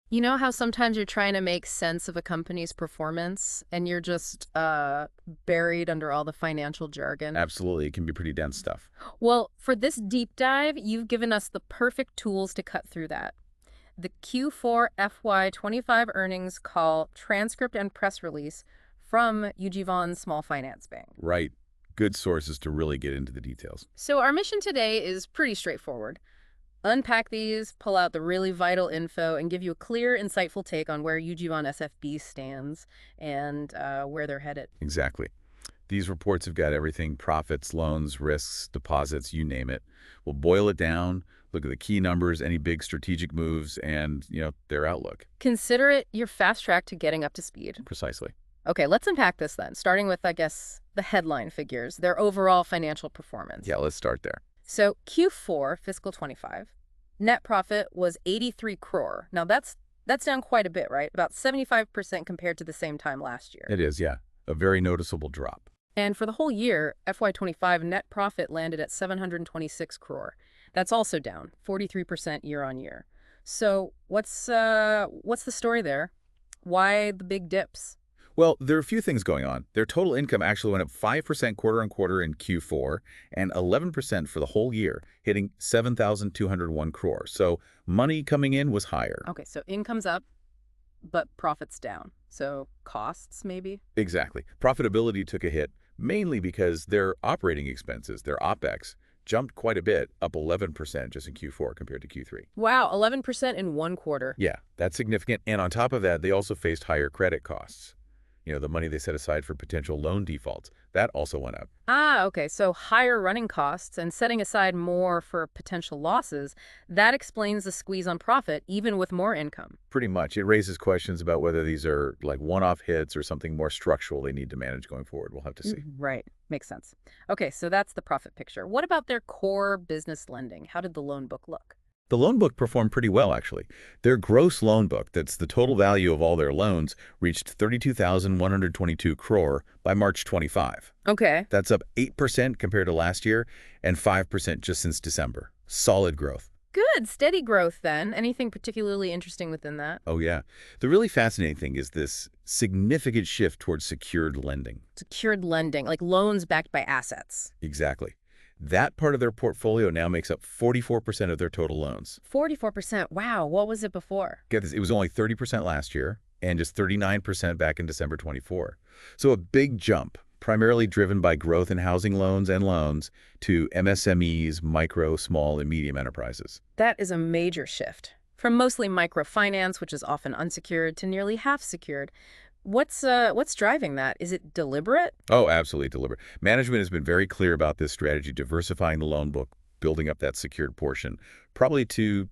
You know how sometimes you're trying to make sense of a company's performance and you're just buried under all the financial jargon? Absolutely, it can be pretty dense stuff. Well, for this deep dive, you've given us the perfect tools to cut through that. The Q4 FY25 earnings call transcript and press release from Ujjivan Small Finance Bank. Right. Good sources to really get into the details. So our mission today is pretty straightforward. Unpack these, pull out the really vital info, and give you a clear, insightful take on where Ujjivan SFB stands and where they're headed. Exactly. These reports have got everything: profits, loans, risks, deposits, you name it. We'll boil it down, look at the key numbers, any big strategic moves, and, their outlook. Consider it your fast track to getting up to speed. Precisely. Okay, let's unpack this then, starting with, I guess, the headline figures, their overall financial performance. Yeah, let's start there. So Q4 fiscal 25, net profit was 83 crore. Now that's down quite a bit, right? About 75% compared to the same time last year. It is, yeah. A very noticeable drop. And for the whole year, FY25 net profit landed at 726 crore. That's also down 43% year on year. So what's the story there? Why the big dips? Well, there are a few things going on. Their total income actually went up 5% quarter on quarter in Q4 and 11% for the whole year, hitting 7,201 crore. So money coming in was higher. Okay, so income's up, but profit's down. So costs maybe? Exactly. Profitability took a hit, mainly because their operating expenses, their OPEX, jumped quite a bit, up 11% just in Q4 compared to Q3. Wow, 11% in one quarter. Yeah, that's significant. And on top of that, they also faced higher credit costs. The money they set aside for potential loan defaults, that also went up. Ah, okay. So higher running costs and setting aside more for potential losses, that explains the squeeze on profit, even with more income. Pretty much. It raises questions about whether these are like one-off hits or something more structural they need to manage going forward. We'll have to see. Right. Makes sense. Okay, so that's the profit picture. What about their core business lending? How did the loan book look? The loan book performed pretty well, actually. Their gross loan book, that's the total value of all their loans, reached 32,122 crore by March 25. Okay. That's up 8% compared to last year and 5% just since December. Solid growth. Good. Steady growth then. Anything particularly interesting within that? Oh, yeah. The really fascinating thing is this significant shift towards secured lending. Secured lending, like loans backed by assets. Exactly. That part of their portfolio now makes up 44% of their total loans. 44%. Wow. What was it before? Get this, it was only 30% last year and just 39% back in December 24. So a big jump, primarily driven by growth in housing loans and loans to MSMEs, micro, small, and medium enterprises. That is a major shift. From mostly microfinance, which is often unsecured, to nearly half secured. What's driving that? Is it deliberate? Oh, absolutely deliberate. Management has been very clear about this strategy, diversifying the loan book, building up that secured portion, probably to,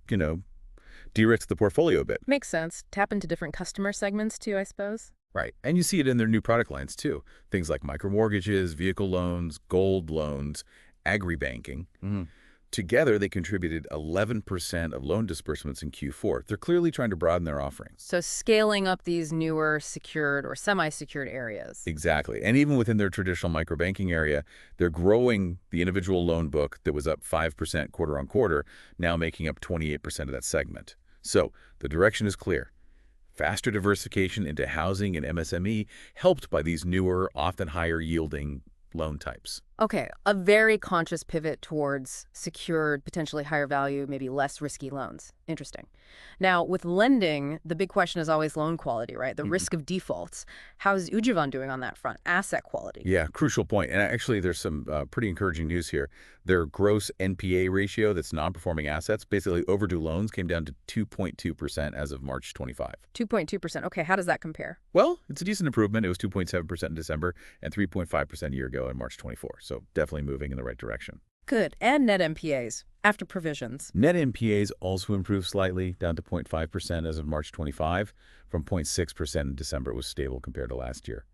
de-risk the portfolio a bit. Makes sense. Tap into different customer segments too, I suppose. Right. And you see it in their new product lines, too. Things like micromortgages, vehicle loans, gold loans, agri-banking. Together, they contributed 11% of loan disbursements in Q4. They're clearly trying to broaden their offerings. So scaling up these newer secured or semi-secured areas. Exactly. And even within their traditional microbanking area, they're growing the individual loan book that was up 5% quarter on quarter, now making up 28% of that segment. So the direction is clear. Faster diversification into housing and MSME, helped by these newer, often higher yielding loan types. Okay, a very conscious pivot towards secured, potentially higher value, maybe less risky loans. Interesting. Now, with lending, the big question is always loan quality, right? The risk of defaults. How's Ujjivan doing on that front? Asset quality. Yeah, crucial point. And actually, there's some pretty encouraging news here. Their gross NPA ratio, that's non-performing assets, basically overdue loans, came down to 2.2% as of March 25. 2.2%. Okay, how does that compare? Well, it's a decent improvement. It was 2.7% in December and 3.5% a year ago in March 24. So definitely moving in the right direction. Good. And net NPAs after provisions. Net NPAs also improved slightly, down to 0.5% as of March 25. From 0.6% in December, it was stable compared to last year.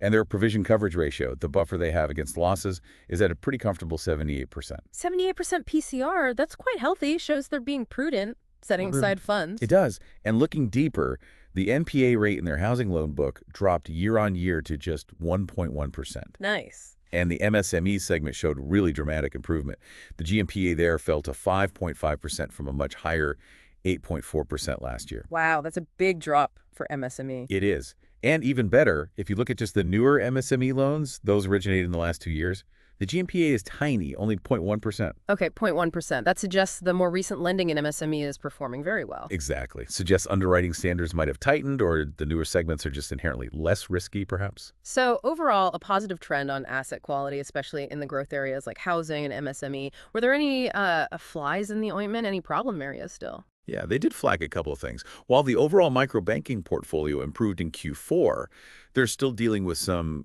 And their provision coverage ratio, the buffer they have against losses, is at a pretty comfortable 78%. 78% PCR, that's quite healthy. Shows they're being prudent, setting aside funds. It does. And looking deeper, the NPA rate in their housing loan book dropped year on year to just 1.1%. Nice. And the MSME segment showed really dramatic improvement. The GNPA there fell to 5.5% from a much higher 8.4% last year. Wow, that's a big drop for MSME. It is. And even better, if you look at just the newer MSME loans, those originated in the last 2 years, the GNPA is tiny, only 0.1%. Okay, 0.1%. That suggests the more recent lending in MSME is performing very well. Exactly. Suggests underwriting standards might have tightened, or the newer segments are just inherently less risky, perhaps. So overall, a positive trend on asset quality, especially in the growth areas like housing and MSME. Were there any flies in the ointment, any problem areas still? Yeah, they did flag a couple of things. While the overall microbanking portfolio improved in Q4, they're still dealing with some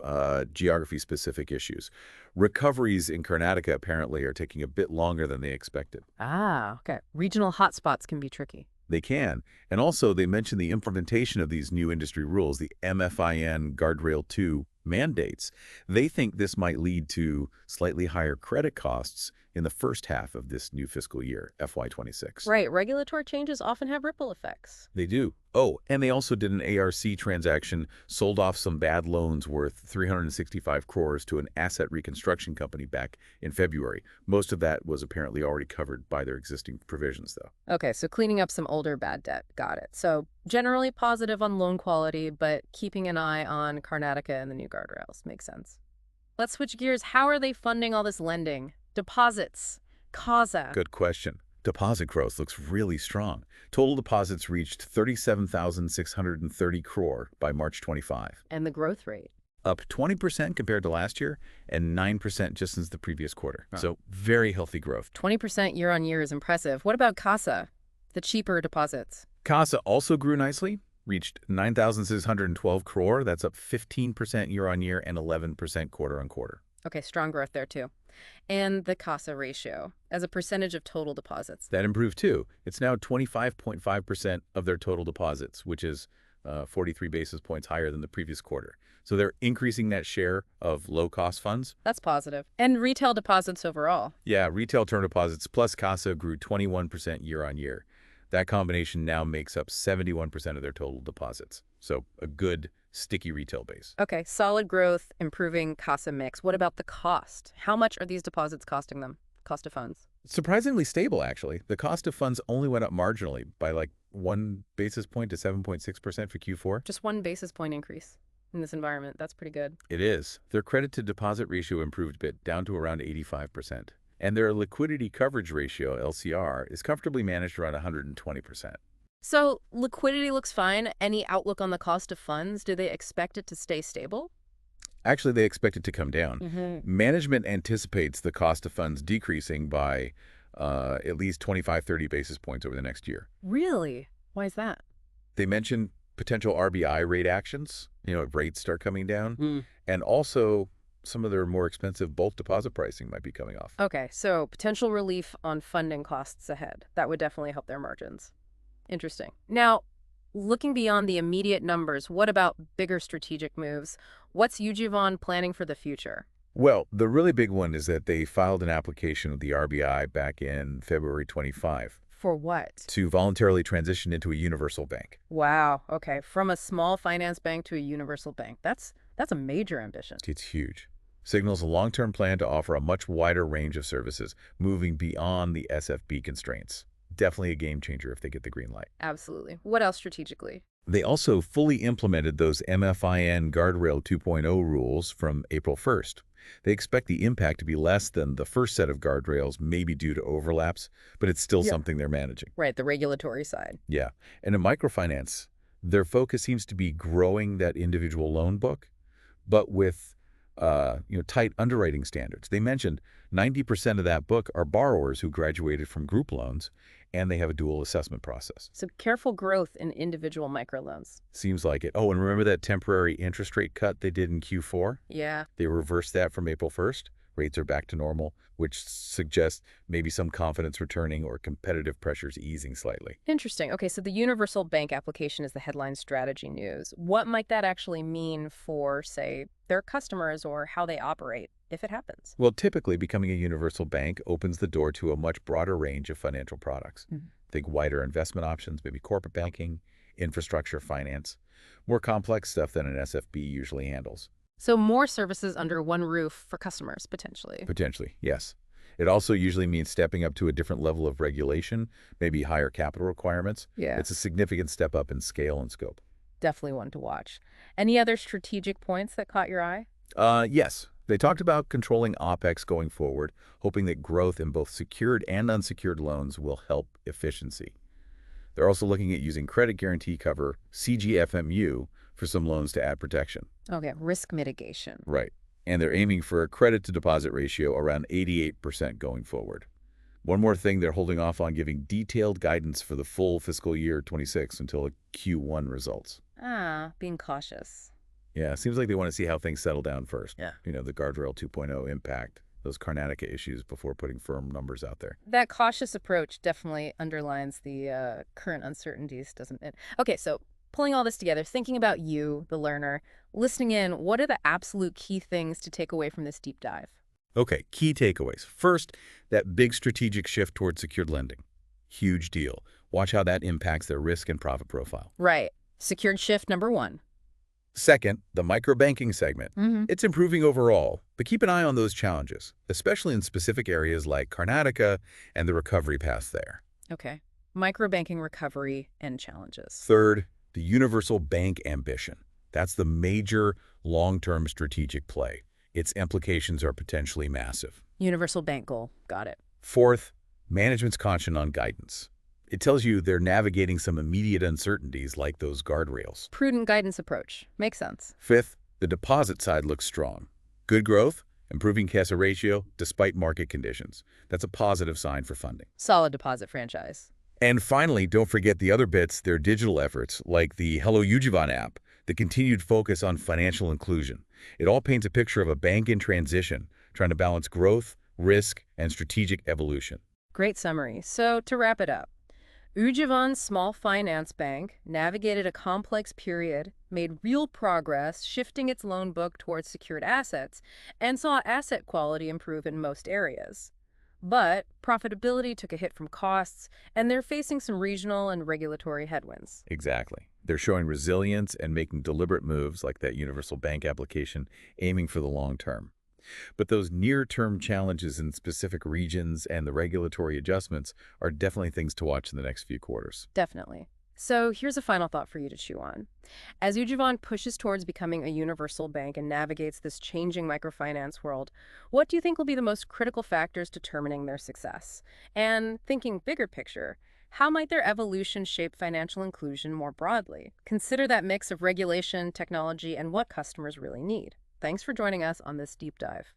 geography-specific issues. Recoveries in Karnataka apparently are taking a bit longer than they expected. Ah, okay. Regional hotspots can be tricky. They can. And also, they mentioned the implementation of these new industry rules, the MFIN Guardrail 2 mandates. They think this might lead to slightly higher credit costs in the first half of this new fiscal year, FY26. Right, regulatory changes often have ripple effects. They do. Oh, and they also did an ARC transaction, sold off some bad loans worth 365 crores to an asset reconstruction company back in February. Most of that was apparently already covered by their existing provisions, though. Okay, so cleaning up some older bad debt. Got it. So generally positive on loan quality, but keeping an eye on Karnataka and the new guardrails. Makes sense. Let's switch gears. How are they funding all this lending? Deposits, CASA. Good question. Deposit growth looks really strong. Total deposits reached 37,630 crore by March 25, And the growth rate. up 20% compared to last year and 9% just since the previous quarter. Wow. So very healthy growth. 20% year on year is impressive. What about CASA, the cheaper deposits? CASA also grew nicely, reached 9,612 crore. That's up 15% year on year and 11% quarter on quarter. Okay, strong growth there too. And the CASA ratio as a percentage of total deposits. That improved too. It's now 25.5% of their total deposits, which is 43 basis points higher than the previous quarter. So they're increasing that share of low-cost funds. That's positive. And retail deposits overall. Yeah, retail term deposits plus CASA grew 21% year on year. That combination now makes up 71% of their total deposits. So a good, sticky retail base. Okay, solid growth, improving CASA mix. What about the cost? How much are these deposits costing them? Cost of funds. Surprisingly stable, actually. The cost of funds only went up marginally by like 1 basis point to 7.6% for Q4. Just 1 basis point increase in this environment. That's pretty good. It is. Their credit to deposit ratio improved a bit, down to around 85%. And their liquidity coverage ratio, LCR, is comfortably managed around 120%. So liquidity looks fine. Any outlook on the cost of funds? Do they expect it to stay stable? Actually, they expect it to come down. Management anticipates the cost of funds decreasing by at least 25-30 basis points over the next year. Really? Why is that? They mentioned potential RBI rate actions, if rates start coming down, and also some of their more expensive bulk deposit pricing might be coming off. Okay, so potential relief on funding costs ahead. That would definitely help their margins. Interesting. Now, looking beyond the immediate numbers, what about bigger strategic moves? What's Ujjivan planning for the future? Well, the really big one is that they filed an application with the RBI back in February 25 For what? to voluntarily transition into a universal bank. Wow. Okay, from a small finance bank to a universal bank. That's a major ambition. It's huge. Signals a long-term plan to offer a much wider range of services, moving beyond the SFB constraints. Definitely a game changer if they get the green light. Absolutely. What else strategically? They also fully implemented those MFIN Guardrail 2.0 rules from April 1st. They expect the impact to be less than the first set of guardrails, maybe due to overlaps, but it's still something they're managing. Right, the regulatory side. Yeah. And in microfinance, their focus seems to be growing that individual loan book, but with tight underwriting standards. They mentioned 90% of that book are borrowers who graduated from group loans, and they have a dual assessment process. So careful growth in individual microloans. Seems like it. Oh, and remember that temporary interest rate cut they did in Q4? Yeah. They reversed that from April 1st. Rates are back to normal, which suggests maybe some confidence returning or competitive pressures easing slightly. Interesting. Okay, so the universal bank application is the headline strategy news. What might that actually mean for, say, their customers or how they operate if it happens? Well, typically, becoming a universal bank opens the door to a much broader range of financial products. Think wider investment options, maybe corporate banking, infrastructure, finance, more complex stuff than an SFB usually handles. So more services under one roof for customers, potentially. Potentially, yes. It also usually means stepping up to a different level of regulation, maybe higher capital requirements. Yeah. It's a significant step up in scale and scope. Definitely one to watch. Any other strategic points that caught your eye? Yes. They talked about controlling OPEX going forward, hoping that growth in both secured and unsecured loans will help efficiency. They're also looking at using credit guarantee cover, CGFMU, for some loans to add protection. Okay, risk mitigation. Right. And they're aiming for a credit-to-deposit ratio around 88% going forward. One more thing, they're holding off on giving detailed guidance for the full fiscal year 26 until Q1 results. Ah, being cautious. Yeah, seems like they want to see how things settle down first. Yeah. The Guardrail 2.0 impact, those Karnataka issues before putting firm numbers out there. That cautious approach definitely underlines the current uncertainties, doesn't it? Okay, so pulling all this together, thinking about you, the learner, listening in, what are the absolute key things to take away from this deep dive? Okay, key takeaways. First, that big strategic shift towards secured lending. Huge deal. Watch how that impacts their risk and profit profile. Right. Secured shift number one. Second, the microbanking segment. Mm-hmm. It's improving overall, but keep an eye on those challenges, especially in specific areas like Karnataka and the recovery path there. Okay. Microbanking recovery and challenges. Third, the universal bank ambition. That's the major long-term strategic play. Its implications are potentially massive. Universal bank goal. Got it. Fourth, management's caution on guidance. It tells you they're navigating some immediate uncertainties like those guardrails. Prudent guidance approach. Makes sense. Fifth, the deposit side looks strong. Good growth, improving CASA ratio despite market conditions. That's a positive sign for funding. Solid deposit franchise. And finally, don't forget the other bits, their digital efforts, like the Hello Ujjivan app, the continued focus on financial inclusion. It all paints a picture of a bank in transition, trying to balance growth, risk, and strategic evolution. Great summary. So to wrap it up, Ujjivan Small Finance Bank navigated a complex period, made real progress shifting its loan book towards secured assets, and saw asset quality improve in most areas. But profitability took a hit from costs, and they're facing some regional and regulatory headwinds. Exactly. They're showing resilience and making deliberate moves like that universal bank application, aiming for the long term. But those near-term challenges in specific regions and the regulatory adjustments are definitely things to watch in the next few quarters. Definitely. So here's a final thought for you to chew on. As Ujjivan pushes towards becoming a universal bank and navigates this changing microfinance world, what do you think will be the most critical factors determining their success? And thinking bigger picture, how might their evolution shape financial inclusion more broadly? Consider that mix of regulation, technology, and what customers really need. Thanks for joining us on this deep dive.